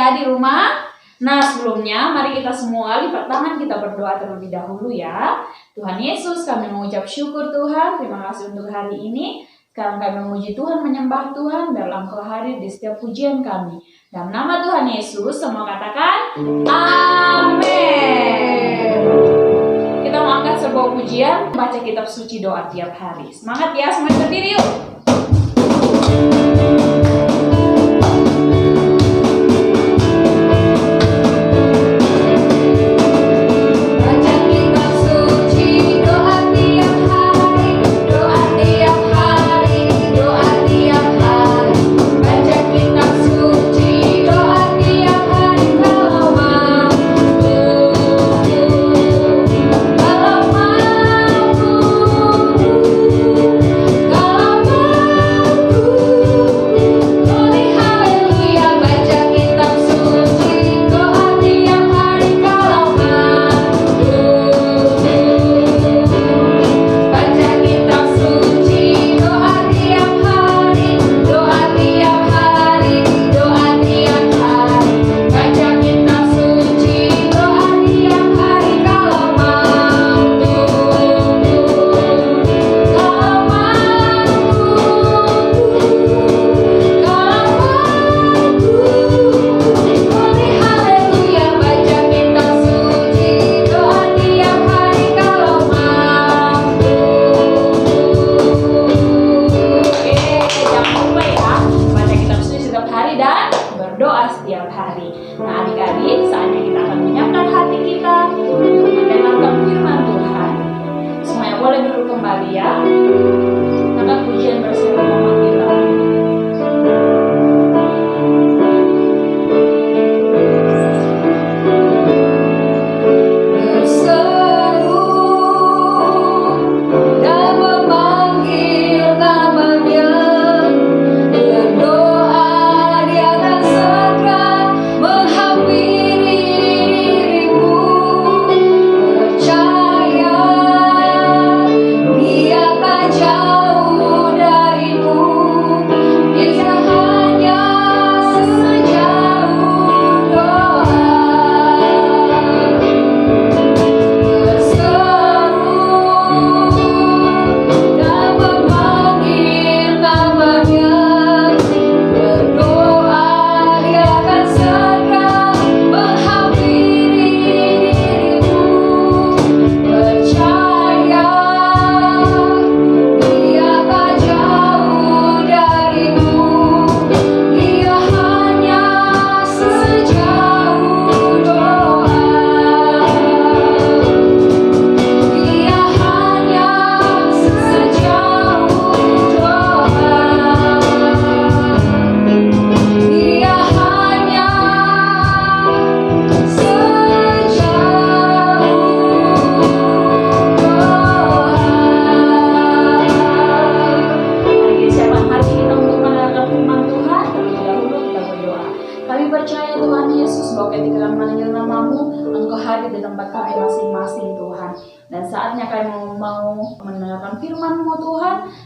ya di rumah. Nah, sebelumnya mari kita semua lipat tangan, kita berdoa terlebih dahulu ya. Tuhan Yesus, kami mengucap syukur Tuhan, terima kasih untuk hari ini. Sekarang kami memuji Tuhan, menyembah Tuhan, dalam Engkau hadir di setiap pujian kami. Dalam nama Tuhan Yesus, semua katakan amin. Kita mau angkat sebuah pujian, baca kitab suci doa tiap hari. Semangat ya, semuanya berdiri yuk.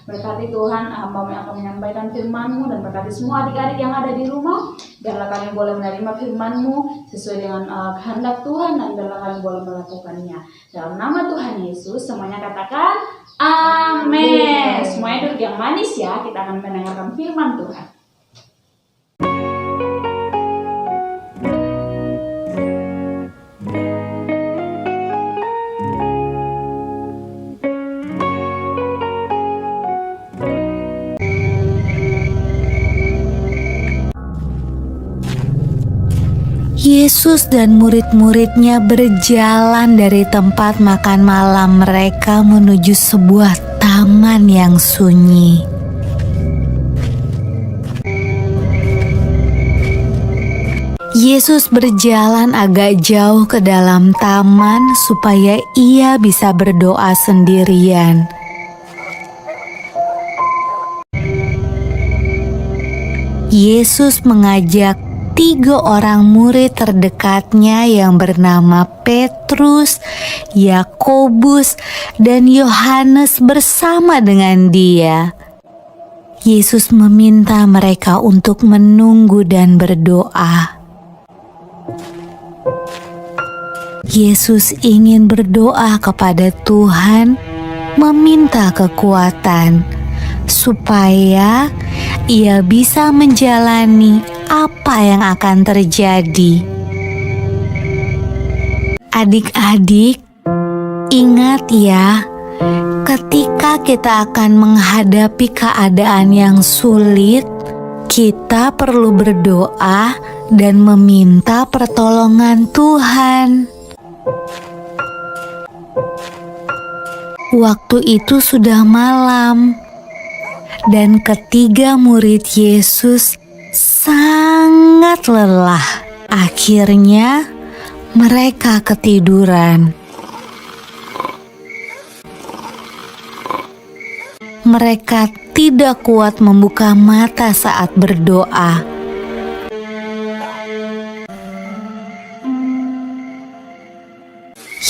Berkati Tuhan, hamba-Mu yang akan menyampaikan firman-Mu, dan berkati semua adik-adik yang ada di rumah. Biarlah kami boleh menerima firman-Mu sesuai dengan kehendak Tuhan, dan biarlah kami boleh melakukannya. Dalam nama Tuhan Yesus, semuanya katakan amin. Semuanya duduk yang manis ya, kita akan mendengarkan firman Tuhan. Yesus dan murid-muridnya berjalan dari tempat makan malam mereka menuju sebuah taman yang sunyi. Yesus berjalan agak jauh ke dalam taman supaya ia bisa berdoa sendirian. Yesus mengajak 3 orang murid terdekatnya yang bernama Petrus, Yakobus, dan Yohanes bersama dengan dia. Yesus meminta mereka untuk menunggu dan berdoa. Yesus ingin berdoa kepada Tuhan, meminta kekuatan supaya ia bisa menjalani apa yang akan terjadi. Adik-adik, ingat ya, ketika kita akan menghadapi keadaan yang sulit, kita perlu berdoa dan meminta pertolongan Tuhan. Waktu itu sudah malam, dan ketiga murid Yesus sangat lelah. Akhirnya, mereka ketiduran. Mereka tidak kuat membuka mata saat berdoa.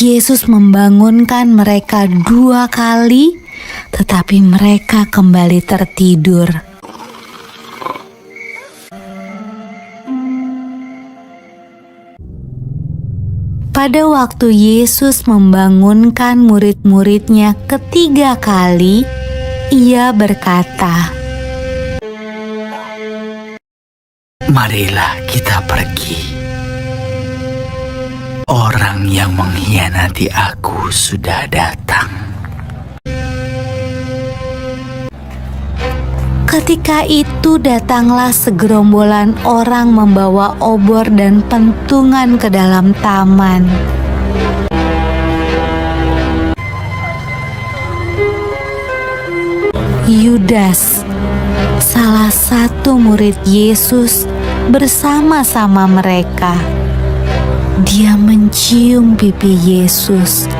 Yesus membangunkan mereka 2 kali, tetapi mereka kembali tertidur. Pada waktu Yesus membangunkan murid-muridnya ketiga kali, ia berkata, "Marilah kita pergi. Orang yang mengkhianati aku sudah datang." Ketika itu datanglah segerombolan orang membawa obor dan pentungan ke dalam taman. Yudas, salah satu murid Yesus, bersama-sama mereka. Dia mencium pipi Yesus.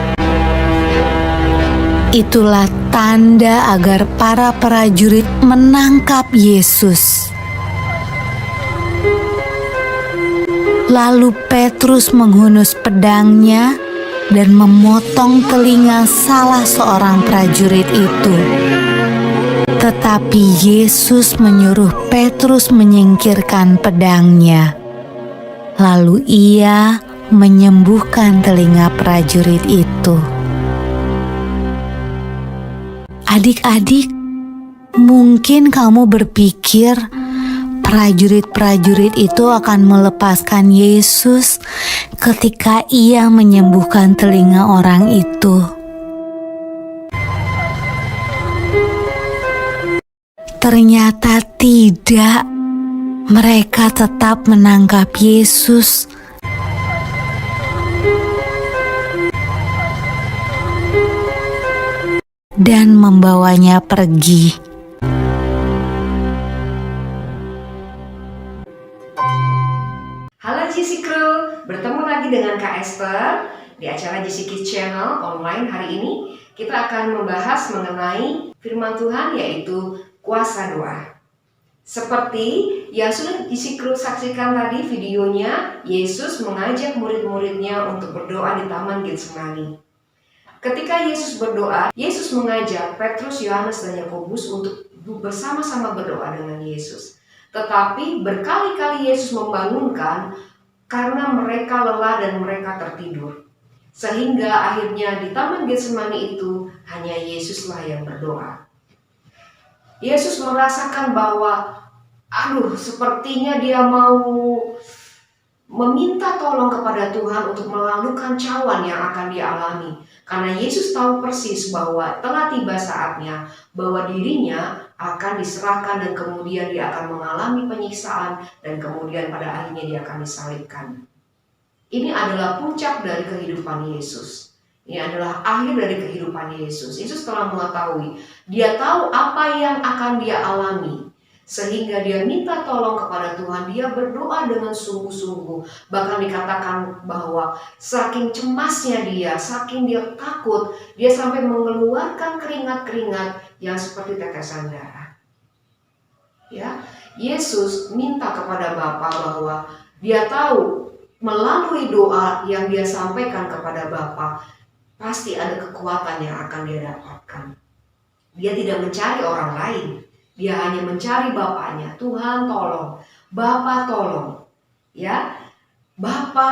Itulah tanda agar para prajurit menangkap Yesus. Lalu Petrus menghunus pedangnya dan memotong telinga salah seorang prajurit itu. Tetapi Yesus menyuruh Petrus menyingkirkan pedangnya. Lalu ia menyembuhkan telinga prajurit itu. Adik-adik, mungkin kamu berpikir prajurit-prajurit itu akan melepaskan Yesus ketika ia menyembuhkan telinga orang itu. Ternyata tidak. Mereka tetap menangkap Yesus. Dan membawanya pergi. Halo GC Crew, bertemu lagi dengan Kak Esther di acara GC Kids Channel online. Hari ini kita akan membahas mengenai firman Tuhan, yaitu kuasa doa. Seperti yang sudah GC Crew saksikan tadi videonya, Yesus mengajak murid-muridnya untuk berdoa di Taman Getsemani. Ketika Yesus berdoa, Yesus mengajak Petrus, Yohanes, dan Yakobus untuk bersama-sama berdoa dengan Yesus. Tetapi berkali-kali Yesus membangunkan karena mereka lelah dan mereka tertidur. Sehingga akhirnya di Taman Getsemani itu hanya Yesuslah yang berdoa. Yesus merasakan bahwa sepertinya dia mau meminta tolong kepada Tuhan untuk melalukan cawan yang akan dia alami. Karena Yesus tahu persis bahwa telah tiba saatnya bahwa dirinya akan diserahkan dan kemudian dia akan mengalami penyiksaan dan kemudian pada akhirnya dia akan disalibkan. Ini adalah puncak dari kehidupan Yesus. Ini adalah akhir dari kehidupan Yesus. Yesus telah mengetahui, dia tahu apa yang akan dia alami. Sehingga dia minta tolong kepada Tuhan, dia berdoa dengan sungguh-sungguh. Bahkan dikatakan bahwa saking cemasnya dia, saking dia takut, dia sampai mengeluarkan keringat-keringat yang seperti tetesan darah. Ya, Yesus minta kepada Bapa bahwa dia tahu melalui doa yang dia sampaikan kepada Bapa, pasti ada kekuatan yang akan dia dapatkan. Dia tidak mencari orang lain. Dia hanya mencari Bapaknya. Tuhan tolong, Bapa tolong. Ya, Bapa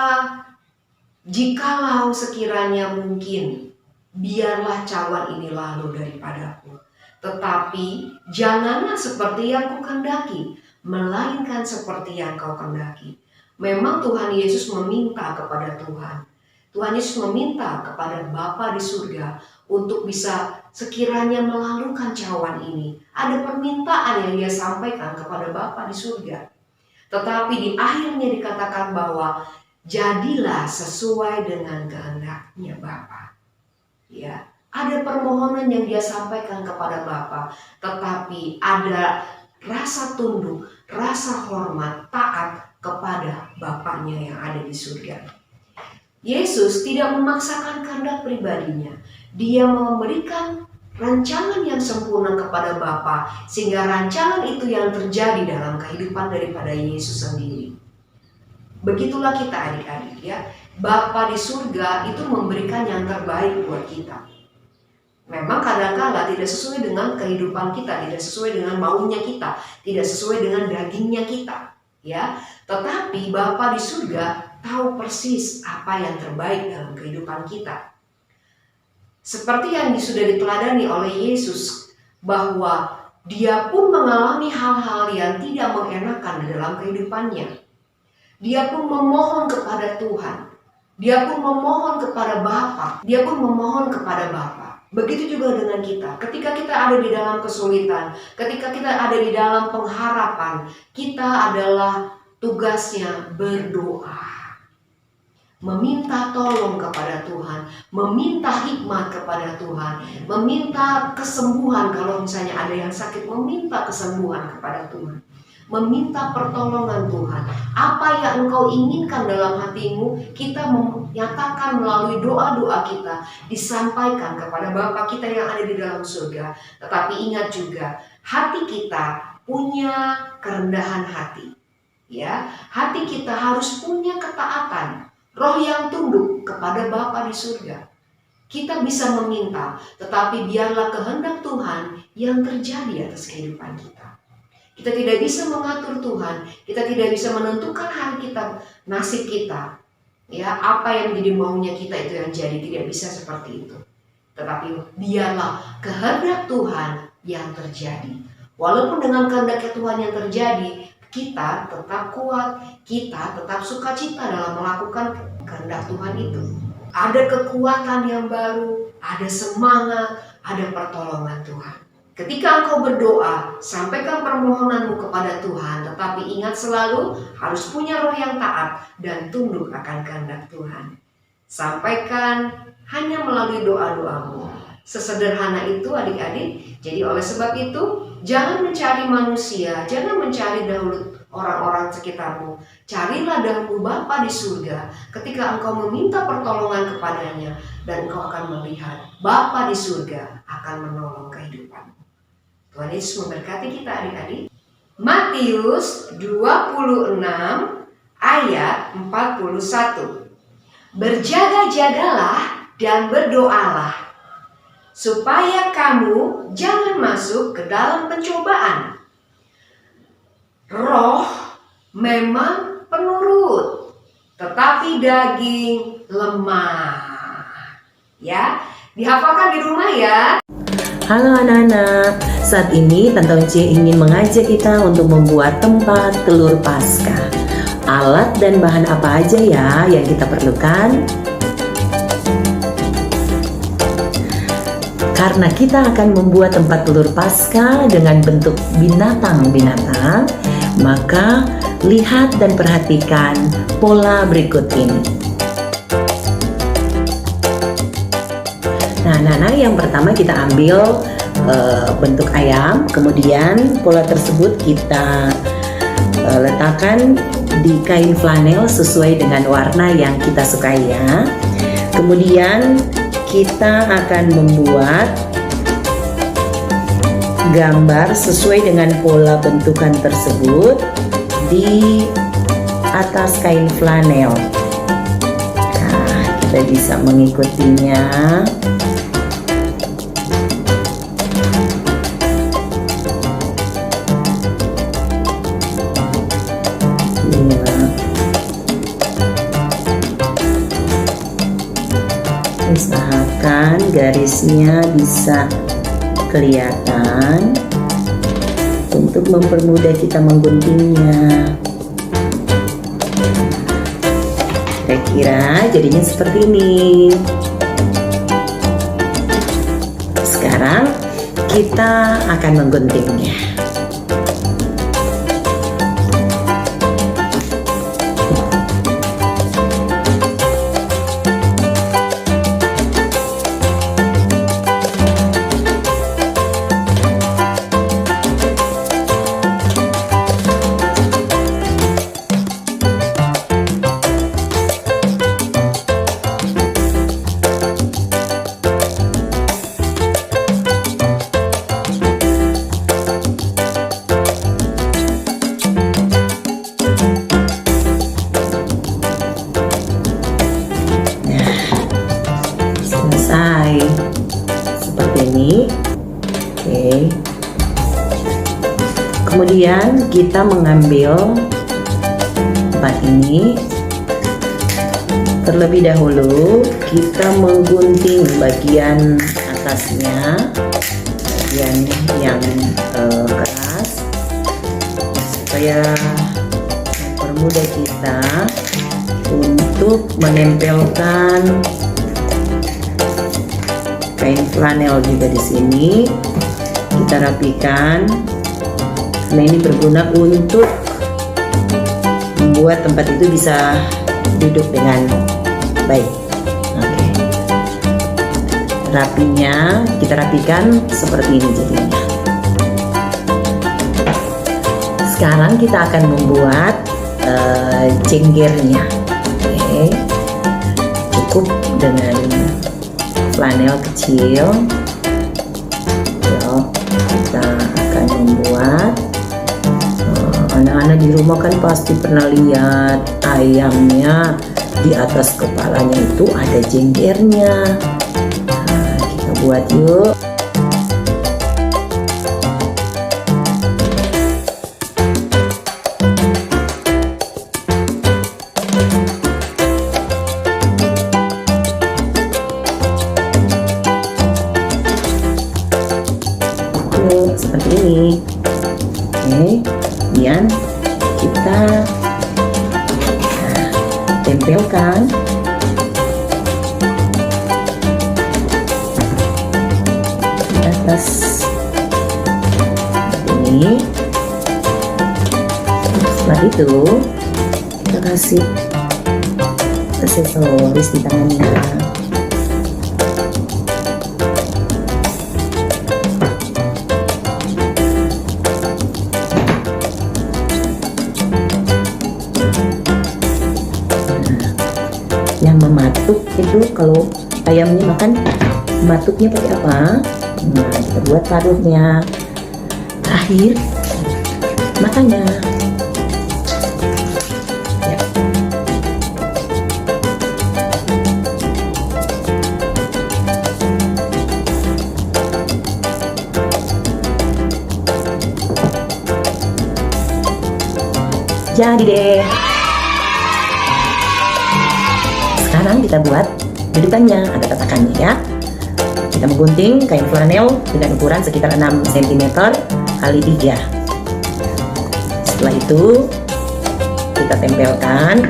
Jikalau sekiranya mungkin, biarlah cawan ini lalu daripadaku. Tetapi janganlah seperti yang kukendaki, melainkan seperti yang kau kendaki. Memang Tuhan Yesus meminta kepada Tuhan. Tuhan Yesus meminta kepada Bapa di surga untuk bisa sekiranya melalukan cawan ini. Ada permintaan yang dia sampaikan kepada Bapa di surga. Tetapi di akhirnya dikatakan bahwa jadilah sesuai dengan kehendaknya Bapa. Ya, ada permohonan yang dia sampaikan kepada Bapa, tetapi ada rasa tunduk, rasa hormat, taat kepada Bapaknya yang ada di surga. Yesus tidak memaksakan kehendak pribadinya. Dia memberikan rancangan yang sempurna kepada Bapa, sehingga rancangan itu yang terjadi dalam kehidupan daripada Yesus sendiri. Begitulah kita adik-adik ya. Bapa di surga itu memberikan yang terbaik buat kita. Memang kadang-kala tidak sesuai dengan kehidupan kita, tidak sesuai dengan maunya kita, tidak sesuai dengan dagingnya kita, ya. Tetapi Bapa di surga tahu persis apa yang terbaik dalam kehidupan kita. Seperti yang sudah diteladani oleh Yesus, bahwa dia pun mengalami hal-hal yang tidak mengenakan dalam kehidupannya. Dia pun memohon kepada Tuhan. Dia pun memohon kepada Bapa. Dia pun memohon kepada Bapa. Begitu juga dengan kita. Ketika kita ada di dalam kesulitan, ketika kita ada di dalam pengharapan, kita adalah tugasnya berdoa. Meminta tolong kepada Tuhan, meminta hikmat kepada Tuhan, meminta kesembuhan. Kalau misalnya ada yang sakit, meminta kesembuhan kepada Tuhan, meminta pertolongan Tuhan. Apa yang engkau inginkan dalam hatimu, kita menyatakan melalui doa-doa kita, disampaikan kepada Bapa kita yang ada di dalam surga. Tetapi ingat juga, hati kita punya kerendahan hati, ya. Hati kita harus punya ketaatan, roh yang tunduk kepada Bapa di surga. Kita bisa meminta, tetapi biarlah kehendak Tuhan yang terjadi atas kehidupan kita. Kita tidak bisa mengatur Tuhan, kita tidak bisa menentukan hari kita, nasib kita. Ya, apa yang menjadi maunya kita itu yang jadi, tidak bisa seperti itu. Tetapi biarlah kehendak Tuhan yang terjadi. Walaupun dengan kehendak Tuhan yang terjadi, kita tetap kuat, kita tetap sukacita dalam melakukan kehendak Tuhan itu. Ada kekuatan yang baru, ada semangat, ada pertolongan Tuhan. Ketika engkau berdoa, sampaikan permohonanmu kepada Tuhan, tetapi ingat selalu harus punya roh yang taat dan tunduk akan kehendak Tuhan. Sampaikan hanya melalui doa-doamu. Sesederhana itu adik-adik. Jadi oleh sebab itu, jangan mencari manusia, jangan mencari dahulu orang-orang sekitarmu. Carilah dahulu Bapa di surga. Ketika engkau meminta pertolongan kepadanya, dan engkau akan melihat Bapa di surga akan menolong kehidupanmu. Tuhan Yesus memberkati kita adik-adik. Matius 26 ayat 41. Berjaga-jagalah dan berdoalah, supaya kamu jangan masuk ke dalam pencobaan. Roh memang penurut, tetapi daging lemah. Ya, dihafalkan di rumah ya. Halo anak-anak, saat ini Tante Once ingin mengajak kita untuk membuat tempat telur Paskah. Alat dan bahan apa aja ya yang kita perlukan? Karena kita akan membuat tempat telur Paskah dengan bentuk binatang-binatang, maka lihat dan perhatikan pola berikut ini. Nah, anak-anak, yang pertama kita ambil bentuk ayam, kemudian pola tersebut kita letakkan di kain flanel sesuai dengan warna yang kita sukai ya. Kemudian kita akan membuat gambar sesuai dengan pola bentukan tersebut di atas kain flanel. Nah, kita bisa mengikutinya. garisnya bisa kelihatan untuk mempermudah kita mengguntingnya. Kira-kira jadinya seperti ini. Sekarang kita akan mengguntingnya. Selesai seperti ini. Oke. Kemudian kita mengambil tempat ini. Terlebih dahulu kita menggunting bagian atasnya, bagian yang keras, supaya mempermudah kita untuk menempelkan kain flanel juga di sini. Kita rapikan karena ini berguna untuk membuat tempat itu bisa duduk dengan baik. Oke. Rapinya kita rapikan seperti ini jadinya. Sekarang kita akan membuat jenggernya. Oke. Cukup dengan flanel kecil. Yuk, kita akan membuat. Anak-anak di rumah kan pasti pernah lihat ayamnya di atas kepalanya itu ada jenggernya. Nah, kita buat yuk. Seperti ini. Oke, kemudian kita tempelkan di atas seperti ini. Setelah itu kita kasih aksesoris di tangannya. Yang mematuk itu kalau ayamnya makan, matuknya pakai apa? Nah, kita buat paruhnya. Terakhir makannya. Ya. Jadi deh. Sekarang kita buat dudukannya, ada tatakannya ya. Kita menggunting kain flanel dengan ukuran sekitar 6 cm kali 3. Setelah itu kita tempelkan.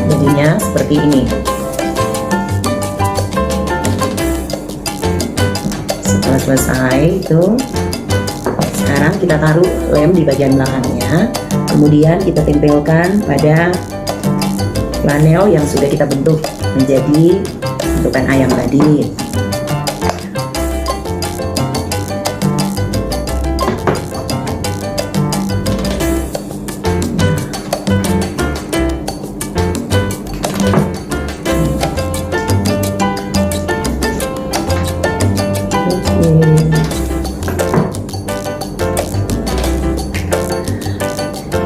Jadinya seperti ini. Setelah selesai itu, sekarang kita taruh lem di bagian belakangnya, kemudian kita tempelkan pada flanel yang sudah kita bentuk menjadi bentukan ayam tadi.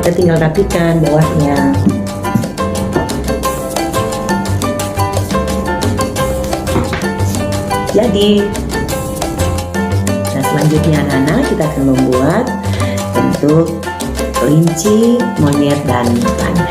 Kita tinggal rapikan bawahnya. jadi. Nah, selanjutnya anak-anak kita akan membuat bentuk kelinci, monyet, dan panda.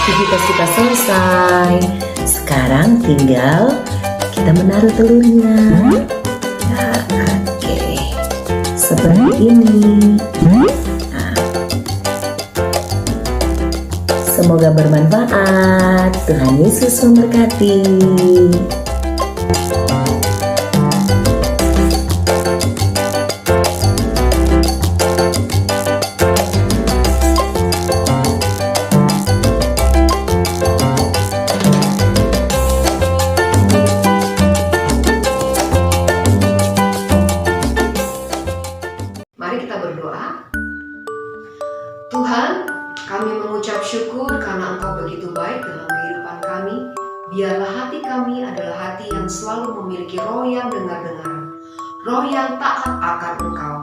Aktivitas kita selesai. Sekarang tinggal kita menaruh telurnya. Nah, oke. Seperti ini. Nah. Semoga bermanfaat. Tuhan Yesus memberkati. Mari kita berdoa. Tuhan, kami mengucap syukur karena Engkau begitu baik dalam kehidupan kami. Biarlah hati kami adalah hati yang selalu memiliki roh yang dengar-dengar, roh yang taat akan Engkau,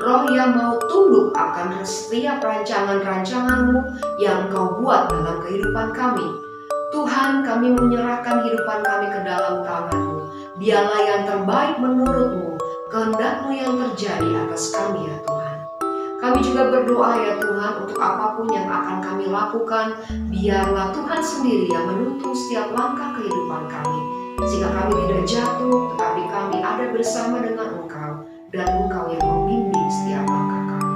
roh yang mau tunduk akan setiap rancangan-rancangan-Mu yang Engkau buat dalam kehidupan kami. Tuhan, kami menyerahkan kehidupan kami ke dalam tangan-Mu. Biarlah yang terbaik menurut-Mu, kehendak-Mu yang terjadi atas kami ya Tuhan. Kami juga berdoa ya Tuhan untuk apapun yang akan kami lakukan, biarlah Tuhan sendiri yang menuntun setiap langkah kehidupan kami, sehingga kami tidak jatuh, tetapi kami ada bersama dengan Engkau, dan Engkau yang membimbing setiap langkah kami.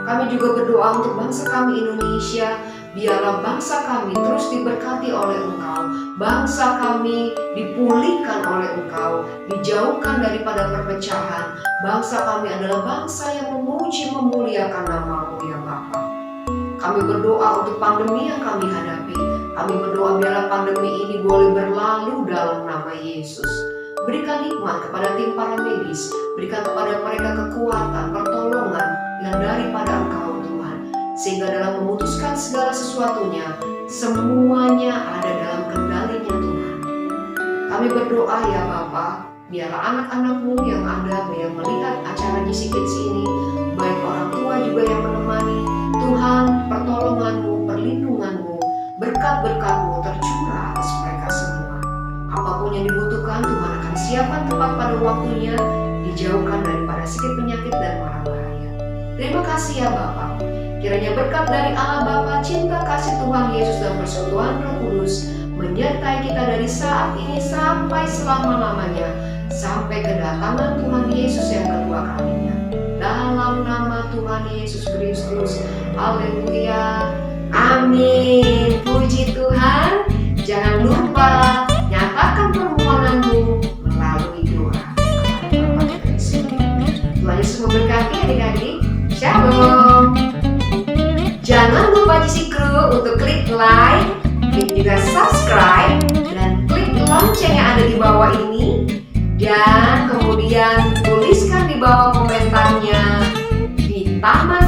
Kami juga berdoa untuk bangsa kami Indonesia, biarlah bangsa kami terus diberkati oleh Engkau, bangsa kami dipulihkan oleh Engkau, dijauhkan daripada perpecahan. Bangsa kami adalah bangsa yang memuji memuliakan nama-Mu ya Bapa. Kami berdoa untuk pandemi yang kami hadapi. Kami berdoa biarlah pandemi ini boleh berlalu dalam nama Yesus. Berikan hikmat kepada tim para medis, berikan kepada mereka kekuatan, pertolongan yang daripada Engkau Tuhan, sehingga dalam memutuskan segala sesuatunya, semuanya ada dalam kendali-Nya Tuhan. Kami berdoa ya Bapa, biarlah anak-anak-Mu yang ada, yang melihat acara GC Kids ini, baik orang tua juga yang menemani, Tuhan pertolongan-Mu, perlindungan-Mu, berkat-berkat-Mu tercurah atas mereka semua. Apapun yang dibutuhkan, Tuhan akan siapkan tepat pada waktunya, dijauhkan daripada sakit penyakit dan mara bahaya. Terima kasih ya Bapa. Kiranya berkat dari Allah Bapa, cinta kasih Tuhan Yesus dan persekutuan Roh Kudus menyertai kita dari saat ini sampai selama-lamanya, sampai kedatangan Tuhan Yesus yang kedua kalinya. Dalam nama Tuhan Yesus Kristus. Haleluya. Amin. Puji Tuhan. Jangan lupa nyatakan permohonanmu melalui doa. Tuhan Yesus memberkati adik-adik. Shalom. Jangan lupa Jisikru untuk klik like, klik juga subscribe, dan klik lonceng yang ada di bawah ini. Dan kemudian tuliskan di bawah komentarnya di taman